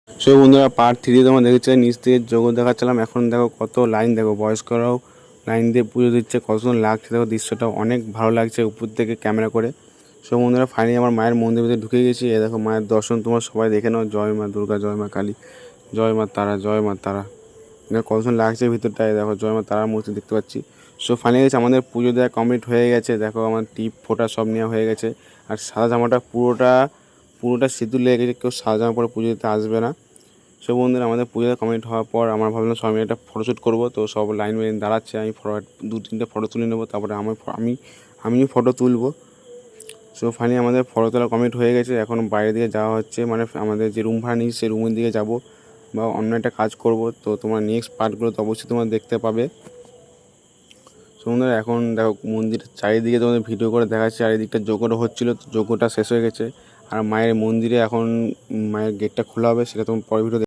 So বন্ধুরা part 3 তোমরা দেখেছো নিচ থেকে যোগ দেখাচ্ছিলাম। এখন দেখো কত লাইন, দেখো বয়স্করাও লাইন দিয়ে পুজো দিচ্ছে, কত সুন্দর লাগছে। দেখো দৃশ্যটা অনেক ভালো লাগছে উপর থেকে ক্যামেরা করে। সো বন্ধুরা ফাইনালি আমার মায়ের মন্দির ভিতরে ঢুকে গেছি। এ দেখো মায়ের দর্শন তোমরা সবাই দেখে নাও। জয় মা দুর্গা, জয় মা কালী, জয় মা তারা, জয় মা তারা। দেখো কত সুন্দর লাগছে ভিতরটায়। দেখো জয় মা তারার মূর্তি দেখতে পাচ্ছি। সো ফাইনালি আমাদের পুজো দেওয়া কমপ্লিট হয়ে গেছে। দেখো আমার টিপ ফোটা সব নেওয়া হয়ে গেছে। আর সাদা জামাটা পুরোটা সিঁদুর লেগে গেছে, কেউ সাদা জামা পরে পুজো দিতে আসবে না। সো বন্ধুরা আমাদের পুজোটা কমপ্লিট হওয়ার পর আমরা ভাবলাম সবাই মিলে একটা ফটোশ্যুট করবো। তো সব লাইন বাই দাঁড়াচ্ছে, আমি দু তিনটে ফটো তুলে নেবো, তারপরে আমিও ফটো তুলবো। সো ফাইনালি আমাদের ফটো তোলা কমপ্লিট হয়ে গেছে। এখন বাইরের দিকে যাওয়া হচ্ছে, মানে আমাদের যে রুম ভাড়া নিয়েছি সেই রুমের দিকে যাব বা অন্য একটা কাজ করব। তো তোমরা নেক্সট পার্টগুলো তো অবশ্যই তোমরা দেখতে পাবে। সো বন্ধুরা এখন দেখো মন্দিরের চারিদিকে তোমাদের ভিডিও করে দেখাচ্ছি। চারিদিকটা যজ্ঞটা হচ্ছিলো, তো যজ্ঞটা শেষ হয়ে গেছে। আর মায়ের মন্দিরে এখন মায়ের গেটটা খোলা হবে, সেটা তোমার পরে ভিডিও